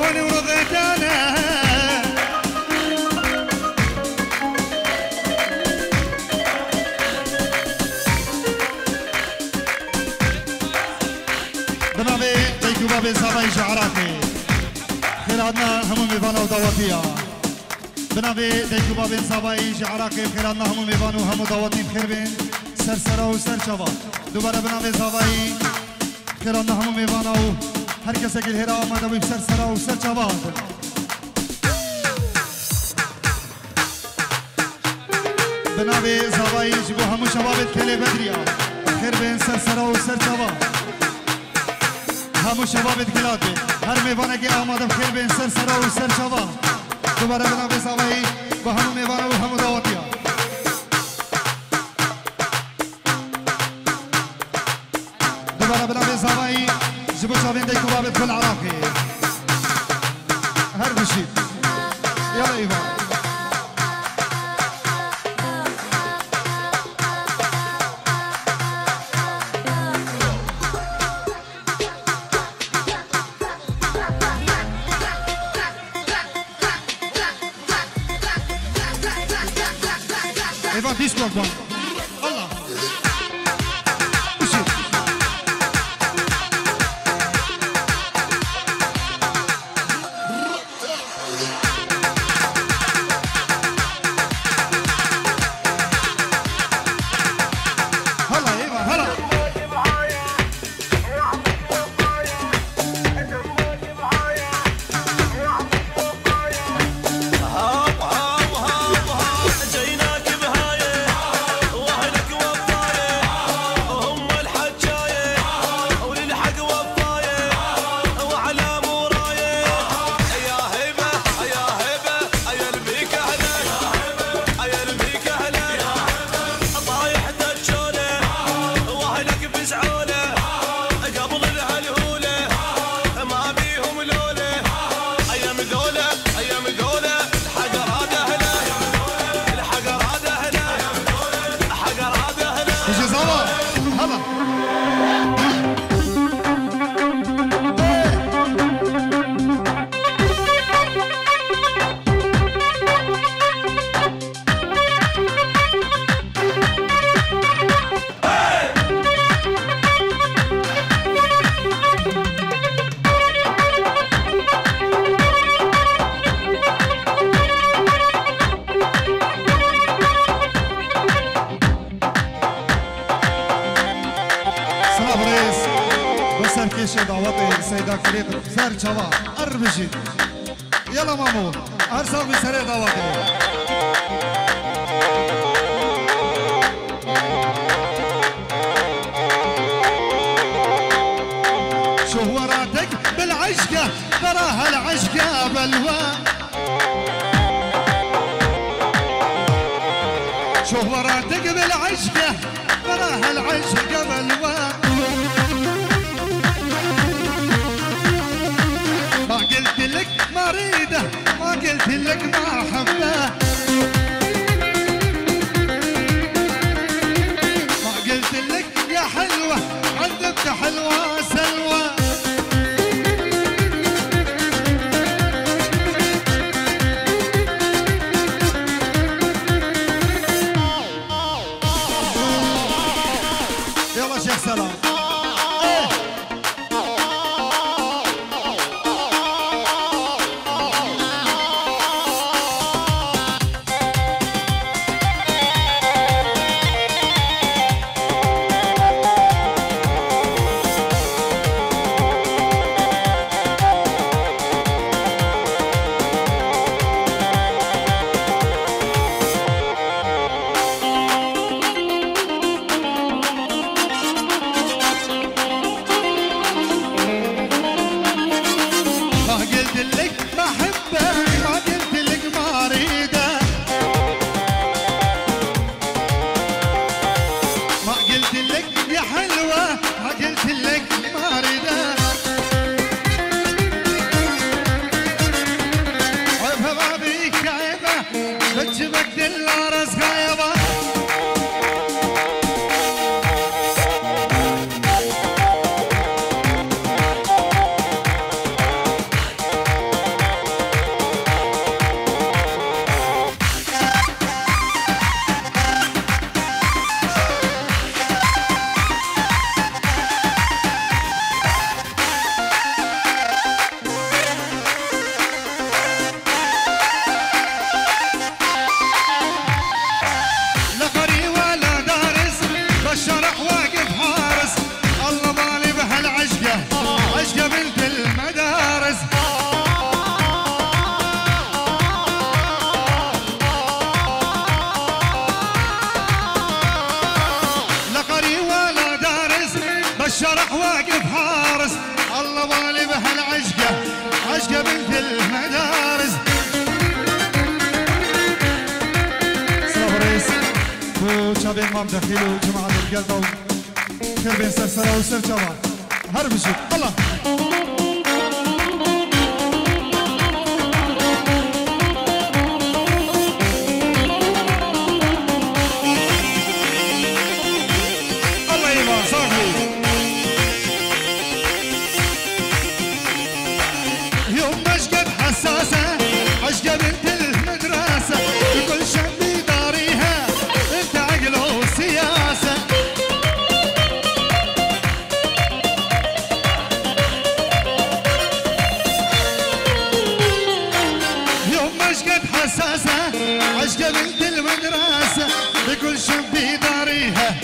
هوني ورضيت انا بنابي ديكو بابي زابي شعراكي خيراتنا همو ميفانا ودواتيا بنابي ديكو بابي زابي شعراكي خيراتنا همو ميفانو همو دواتي بخير بين سرسرا وسر شباب دوباره بنابي زابي خيراتنا همو ميفانا هر کسی که هر آمده بی سر سرا و سر چواد بنابی زبایی جبو همو شبابت کلی بدریا خیر بین سر سرا و سر چواد همو شبابت کلاد بی هر میوانه که آمده خیر بین سر سرا و سر چواد دوباره بنابی زبایی با همو میوانه و همو دعوتیا دوباره بنابی زبایی جبو شابين ديكو بابت كل عراقي هربشي يلا ايفا ايفا ديسكو اكبر الله سيدا فريق زار شباب أربشي يلا مامو أرسل بسريع دعواتي شهوراتك بالعشقة تراها العشقة بلوى شهوراتك بالعشقة تراها العشقة بلوى ما قلت لك ما اريده ما قلت لك ما احبه ما قلت لك يا حلوه عندك حلوه سلوى يلا شيخ سلام بين مام دخيل وجماعة القلدة خير بين سرسرة وسر جوال هر بشوك الله الله يبا صاحبي يوم مشقد حساسة عشقة بنت المدرسة كل شاب يداريها انت عقل وسياسة يوم مشقد حساسة عشقة بنت المدرسة كل شاب يداريها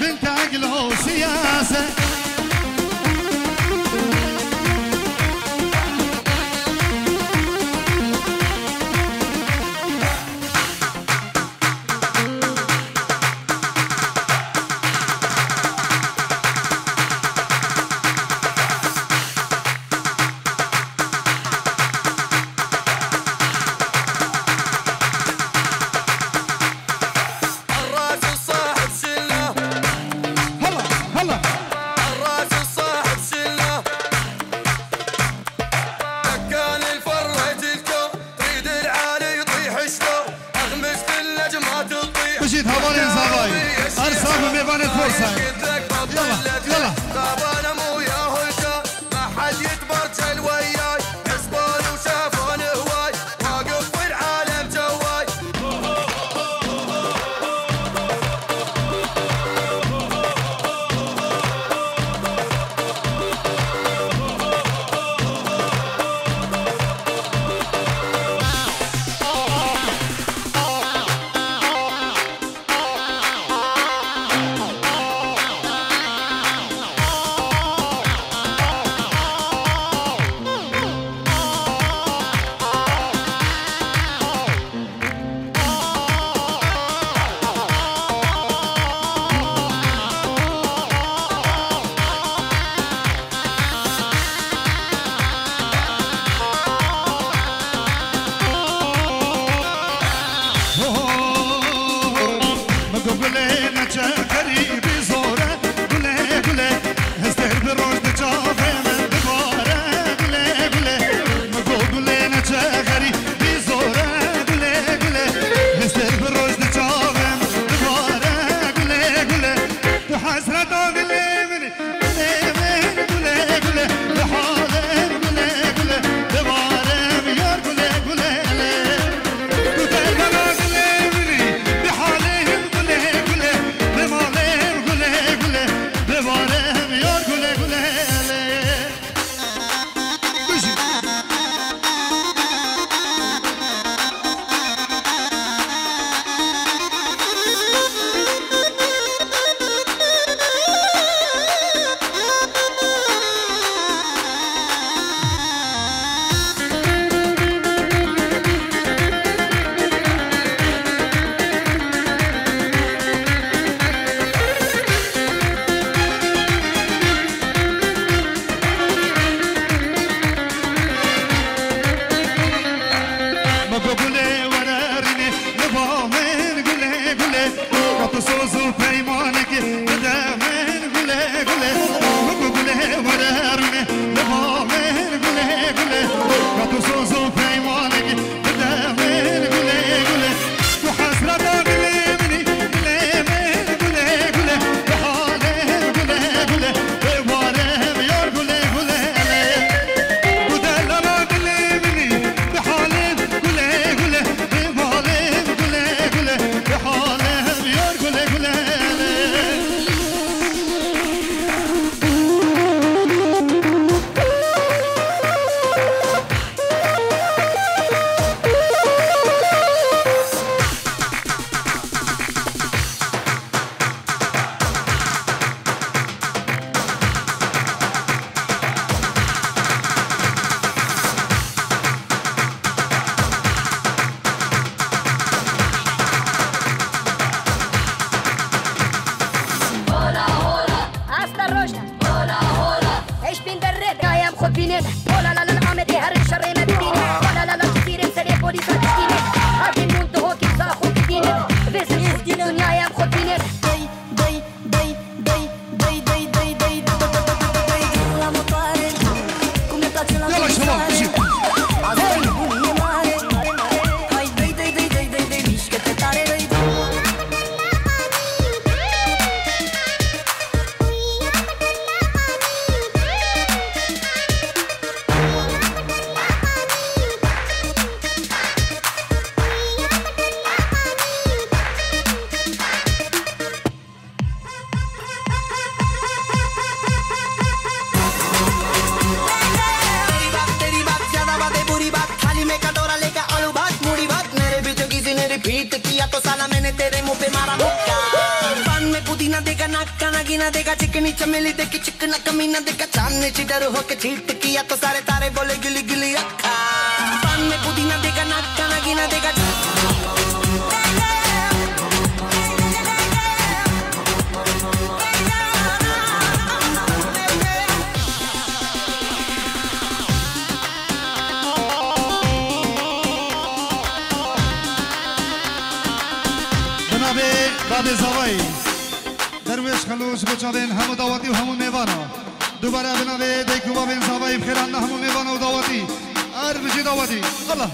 بنت عقل وسياسة بجيت هوالين زاباي أرسام ميبان الفرصة يلا يلا طبعا مو يا هلكا ما حد يتبرجل وياي حسبان وشافون هواي واقف في العالم جواي हिट किया तो साला मैंने तेरे मुंह पे मारा मुक्का पान में पुदीना देगा नाका नागिना देगा चिकनी चमेली देखी चिकना कमीना देखा चांदनी चिडर होके चीट किया तो सारे तारे बोले गिली गिली अक्का पान में पुदीना देगा नाका नागिना देगा باب زوای درویش خلوص بچاوین همو دعوتی و همو میوانا دوباره بنابه دیکو باب زوای بخیران همو میوانا و دعوتی هر بجی دعوتی الله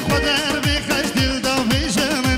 خدر بخش دل دا بجمن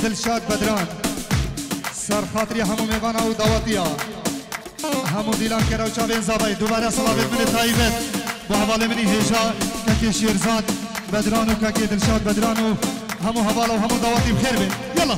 دلشاد بدران سر خاطری همو میوان او دعوتیا همو دیلان کرو چاوین زابای دوباره صلابت من تایبت با حواله منی هیجا که شیرزاد بدران و که دلشاد بدران و همو حواله و همو دعوتی بخیر بین یلا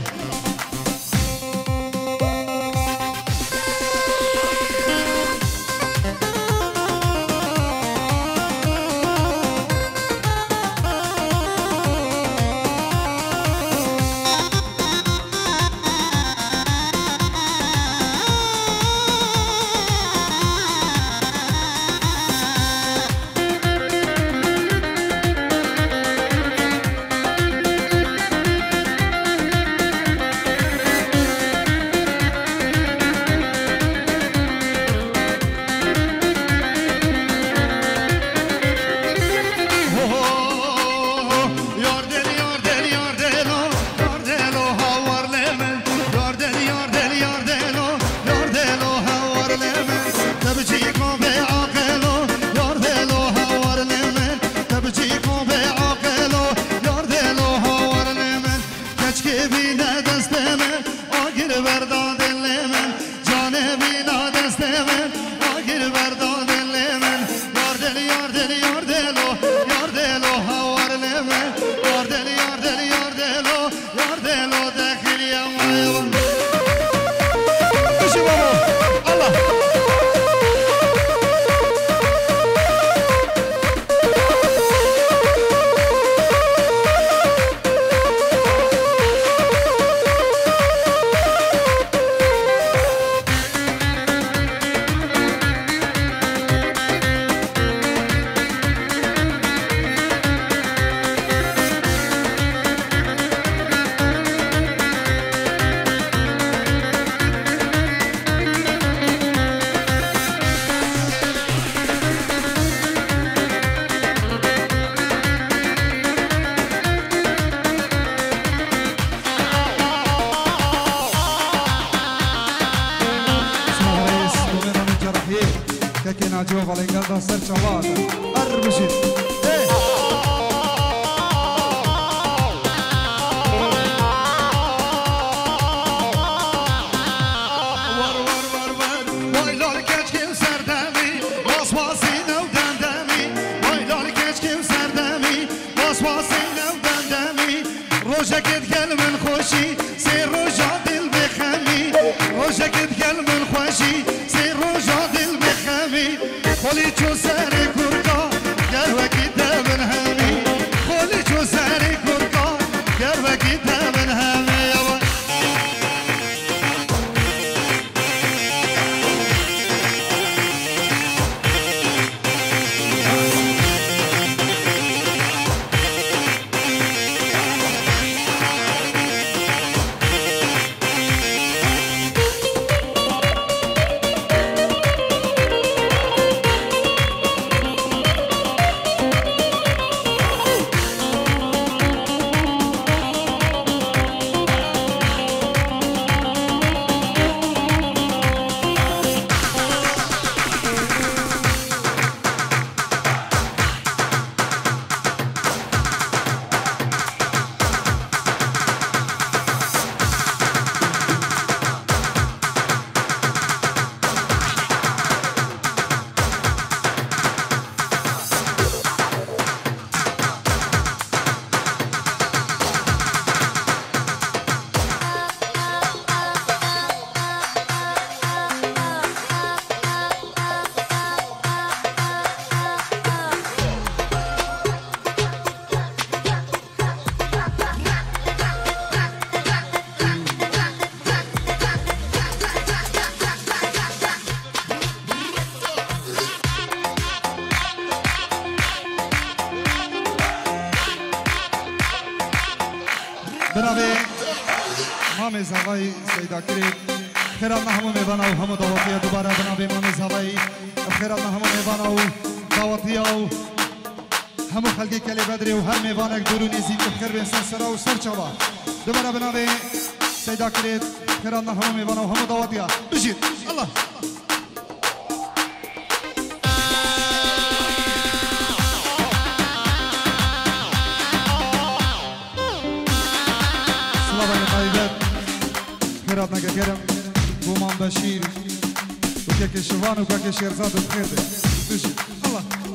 جواب على قلبها سر شواطئ أربشت بنابه مام زوای سیدا کرد خیرات همو میبانه و همو دعوتیه دوباره بنابه مام زوای خیرات همو میبانه و دعوتیه و همو خلقی کلی بدری و هر میبانه درونی زید بخیر به سرسرا و سرچوا دوباره بنابه سیدا کرد خیرات همو میبانه و همو دعوتیه بشید الله خیرات نگرم بومان بشیر و که شوان و که شیرزاد و خیرده بشید الله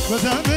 Cause I'm